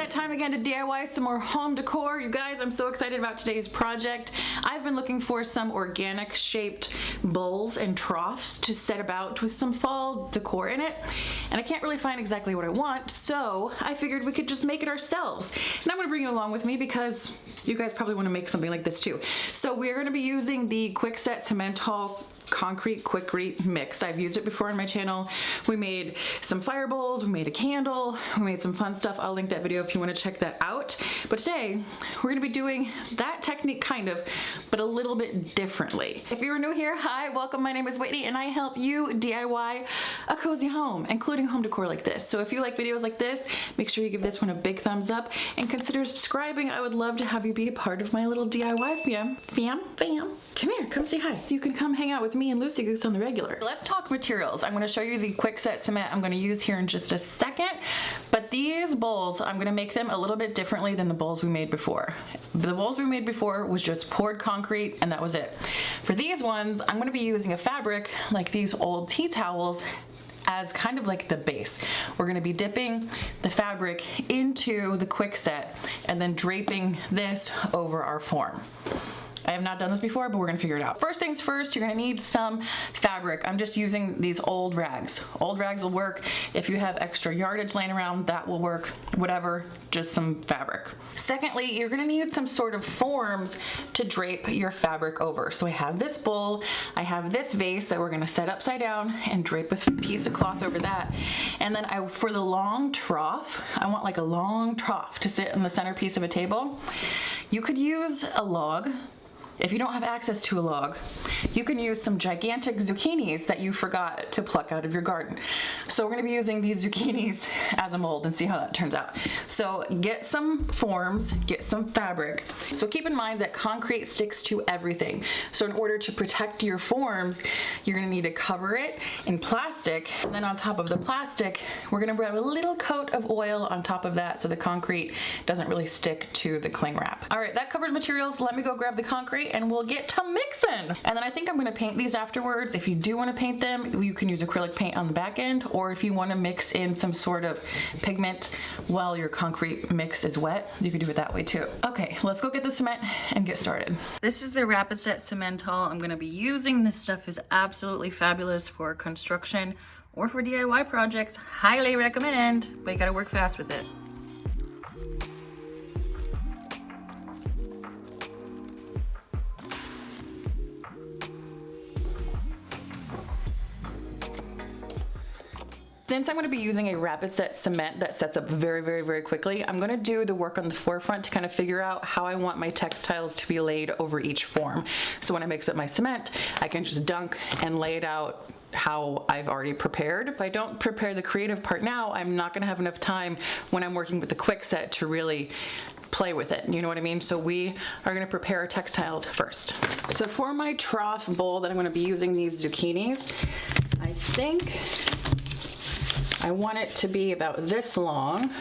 that time again to DIY some more home decor. You guys, I'm so excited about today's project. I've been looking for some organic shaped bowls and troughs to set about with some fall decor in it, and I can't really find exactly what I want, so I figured we could just make it ourselves. And I'm gonna bring you along with me because you guys probably wanna make something like this too. So we're gonna be using the Kwikset Simmental concrete quick mix. I've used it before on my channel. We made some fire bowls, we made a candle, we made some fun stuff. I'll link that video if you want to check that out. But today we're going to be doing that technique kind of, but a little bit differently. If you're new here, hi, welcome. My name is Whitney and I help you DIY a cozy home, including home decor like this. So if you like videos like this, make sure you give this one a big thumbs up and consider subscribing. I would love to have you be a part of my little DIY fam. Come here, come say hi. You can come hang out with me and Lucy Goose on the regular. Let's talk materials. I'm gonna show you the Kwikset cement I'm gonna use here in just a second, but these bowls, I'm gonna make them a little bit differently than the bowls we made before. The bowls we made before was just poured concrete and that was it. For these ones, I'm gonna be using a fabric like these old tea towels as kind of like the base. We're gonna be dipping the fabric into the Kwikset and then draping this over our form. I have not done this before, but we're gonna figure it out. First things first, you're gonna need some fabric. I'm just using these old rags. Old rags will work. If you have extra yardage laying around, that will work. Whatever, just some fabric. Secondly, you're gonna need some sort of forms to drape your fabric over. So I have this bowl, I have this vase that we're gonna set upside down and drape a piece of cloth over that. And then for the long trough, I want like a long trough to sit in the centerpiece of a table. You could use a log. If you don't have access to a log, you can use some gigantic zucchinis that you forgot to pluck out of your garden. So we're gonna be using these zucchinis as a mold and see how that turns out. So get some forms, get some fabric. So keep in mind that concrete sticks to everything. So in order to protect your forms, you're gonna need to cover it in plastic. And then on top of the plastic, we're gonna rub a little coat of oil on top of that so the concrete doesn't really stick to the cling wrap. All right, that covers materials. Let me go grab the concrete and we'll get to mixing. And then I think I'm gonna paint these afterwards. If you do wanna paint them, you can use acrylic paint on the back end, or if you wanna mix in some sort of pigment while your concrete mix is wet, you can do it that way too. Okay, let's go get the cement and get started. This is the Kwikset Simmental I'm gonna be using. This stuff is absolutely fabulous for construction or for DIY projects. Highly recommend, but you gotta work fast with it. Since I'm going to be using a Kwikset cement that sets up very quickly, I'm going to do the work on the forefront to kind of figure out how I want my textiles to be laid over each form. So when I mix up my cement, I can just dunk and lay it out how I've already prepared. If I don't prepare the creative part now, I'm not going to have enough time when I'm working with the Kwikset to really play with it, you know what I mean? So we are gonna prepare our textiles first. So for my trough bowl that I'm gonna be using these zucchinis, I think I want it to be about this long.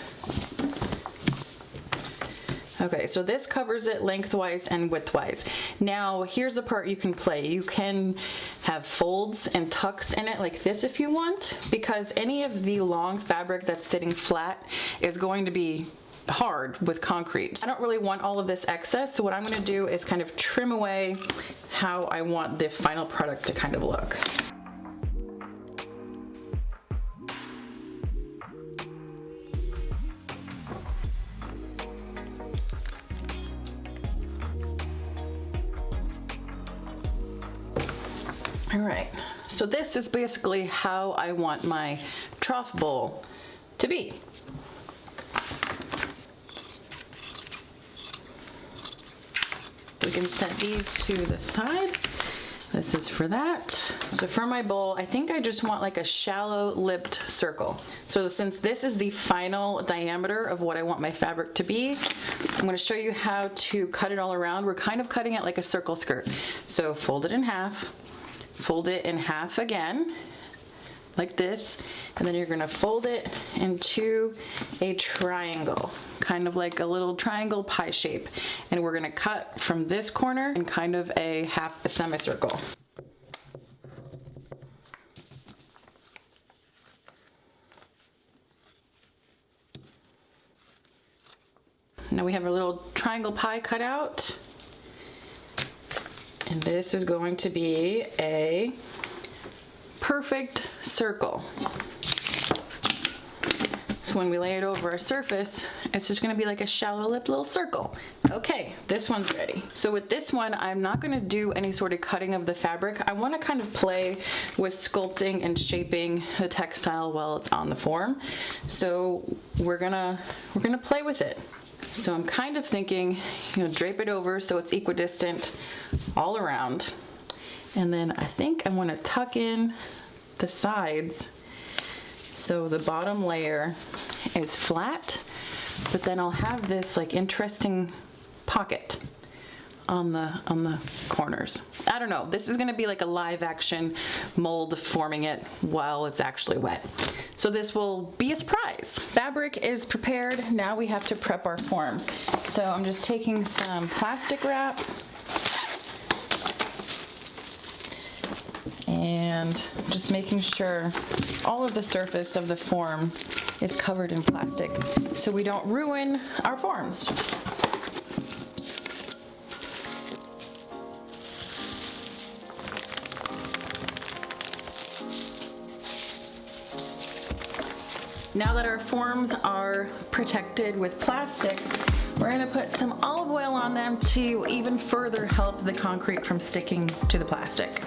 Okay, so this covers it lengthwise and widthwise. Now, here's the part you can play. You can have folds and tucks in it like this if you want, because any of the long fabric that's sitting flat is going to be hard with concrete. I don't really want all of this excess, so what I'm gonna do is kind of trim away how I want the final product to kind of look. All right, so this is basically how I want my trough bowl to be. We can set these to the side. This is for that. So for my bowl, I think I just want like a shallow lipped circle. So since this is the final diameter of what I want my fabric to be, I'm gonna show you how to cut it all around. We're kind of cutting it like a circle skirt. So fold it in half, fold it in half again, like this, and then you're gonna fold it into a triangle, kind of like a little triangle pie shape. And we're gonna cut from this corner in kind of a half a semicircle. Now we have a little triangle pie cut out. And this is going to be a perfect circle. So when we lay it over our surface, it's just gonna be like a shallow lip little circle. Okay, this one's ready. So with this one, I'm not gonna do any sort of cutting of the fabric. I wanna kind of play with sculpting and shaping the textile while it's on the form. So we're gonna play with it. So I'm kind of thinking, drape it over so it's equidistant all around. And then I think I want to tuck in the sides so the bottom layer is flat, but then I'll have this like interesting pocket on the corners. I don't know, this is gonna be like a live action mold forming it while it's actually wet. So this will be a surprise. Fabric is prepared, now we have to prep our forms. So I'm just taking some plastic wrap and just making sure all of the surface of the form is covered in plastic so we don't ruin our forms. Now that our forms are protected with plastic, we're gonna put some olive oil on them to even further help the concrete from sticking to the plastic.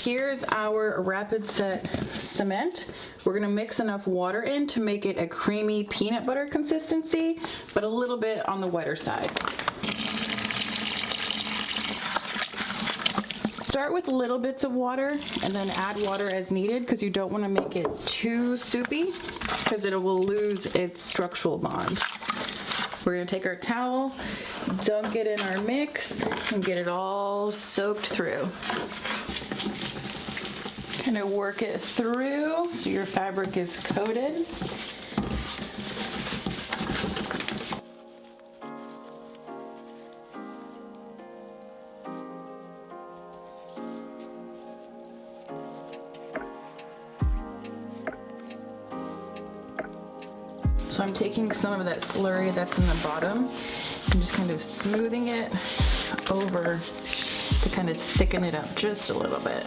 Here's our rapid set cement. We're gonna mix enough water in to make it a creamy peanut butter consistency, but a little bit on the wetter side. Start with little bits of water and then add water as needed because you don't want to make it too soupy because it will lose its structural bond. We're gonna take our towel, dunk it in our mix, and get it all soaked through. Kind of work it through so your fabric is coated. So I'm taking some of that slurry that's in the bottom and just kind of smoothing it over to kind of thicken it up just a little bit.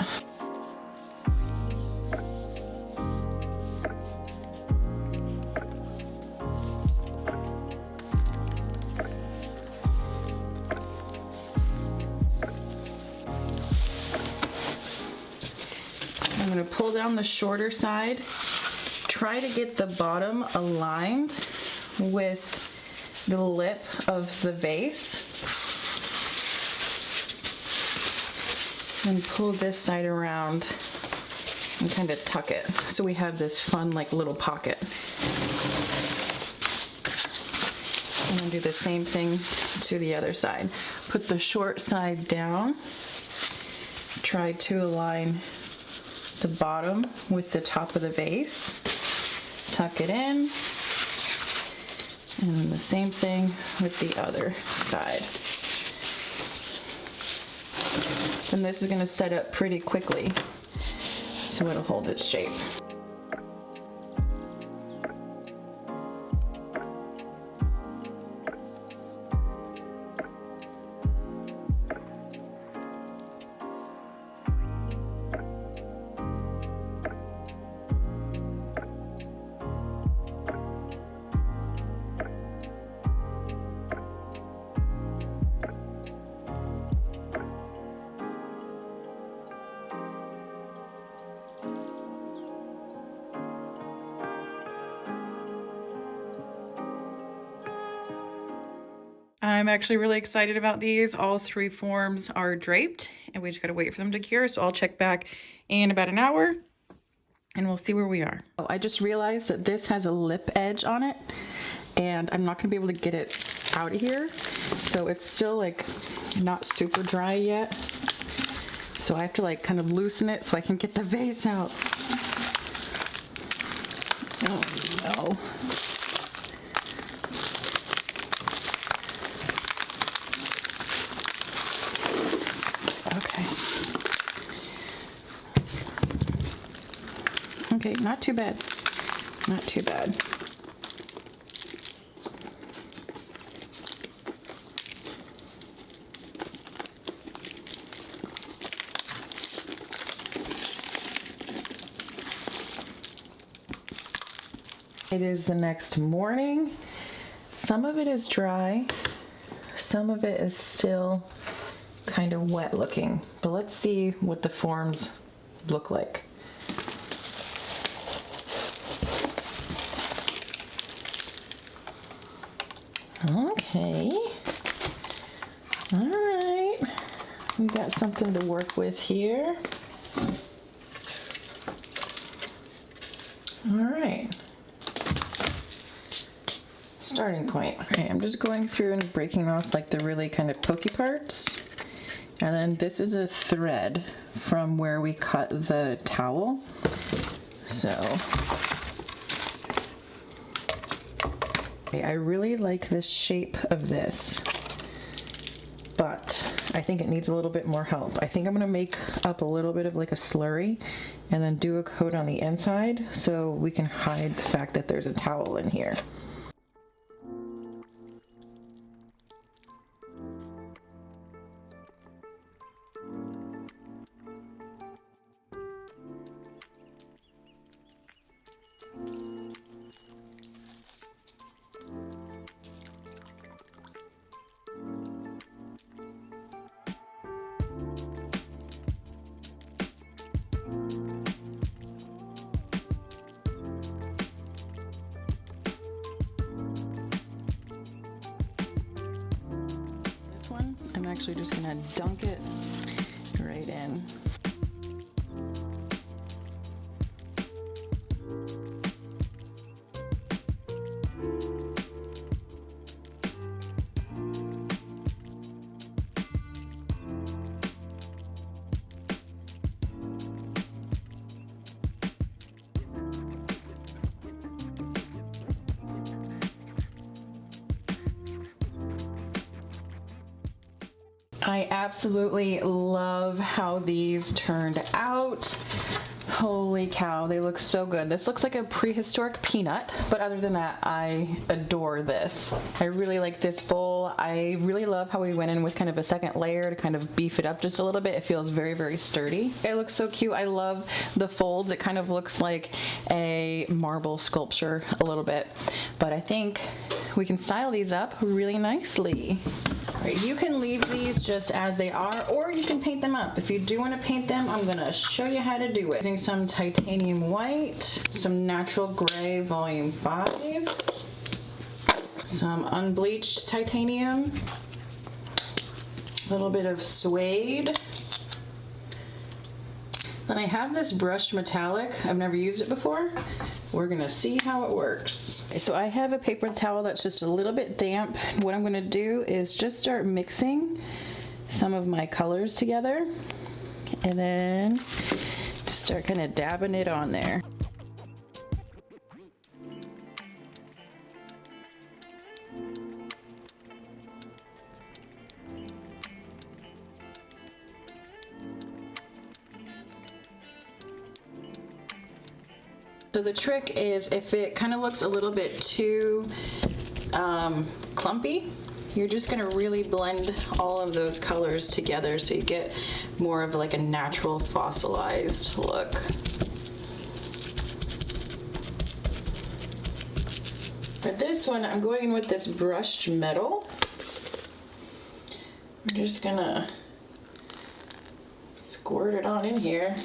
I'm going to pull down the shorter side, try to get the bottom aligned with the lip of the vase, and pull this side around and kind of tuck it so we have this fun like little pocket. And then do the same thing to the other side. Put the short side down, try to align the bottom with the top of the vase, tuck it in, and then the same thing with the other side. And this is going to set up pretty quickly so it'll hold its shape. I'm actually really excited about these. All three forms are draped and we just gotta wait for them to cure. So I'll check back in about an hour and we'll see where we are. Oh, I just realized that this has a lip edge on it and I'm not gonna be able to get it out of here. So it's still like not super dry yet. So I have to like kind of loosen it so I can get the vase out. Oh no. Okay, not too bad. Not too bad. It is the next morning. Some of it is dry. Some of it is still kind of wet looking, but let's see what the forms look like. Okay. All right. We got something to work with here. All right. Starting point. Okay, I'm just going through and breaking off like the really kind of pokey parts. And then this is a thread from where we cut the towel. So, okay, I really like the shape of this, but I think it needs a little bit more help. I think I'm gonna make up a little bit of like a slurry and then do a coat on the inside so we can hide the fact that there's a towel in here. I'm actually just gonna dunk it right in. I absolutely love how these turned out. Holy cow, they look so good. This looks like a prehistoric peanut, but other than that, I adore this. I really like this bowl. I really love how we went in with kind of a second layer to kind of beef it up just a little bit. It feels very, very sturdy. It looks so cute. I love the folds. It kind of looks like a marble sculpture a little bit, but I think we can style these up really nicely. All right, you can leave these just as they are, or you can paint them up. If you do want to paint them, I'm gonna show you how to do it. Using some titanium white, some natural gray volume 5, some unbleached titanium, a little bit of suede. Then I have this brushed metallic. I've never used it before. We're gonna see how it works. So I have a paper towel that's just a little bit damp. What I'm gonna do is just start mixing some of my colors together and then just start kind of dabbing it on there. So the trick is if it kind of looks a little bit too clumpy, you're just gonna really blend all of those colors together so you get more of like a natural fossilized look. For this one, I'm going in with this brushed metal. I'm just gonna squirt it on in here.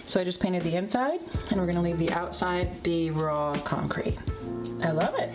So I just painted the inside, and we're gonna leave the outside the raw concrete. I love it.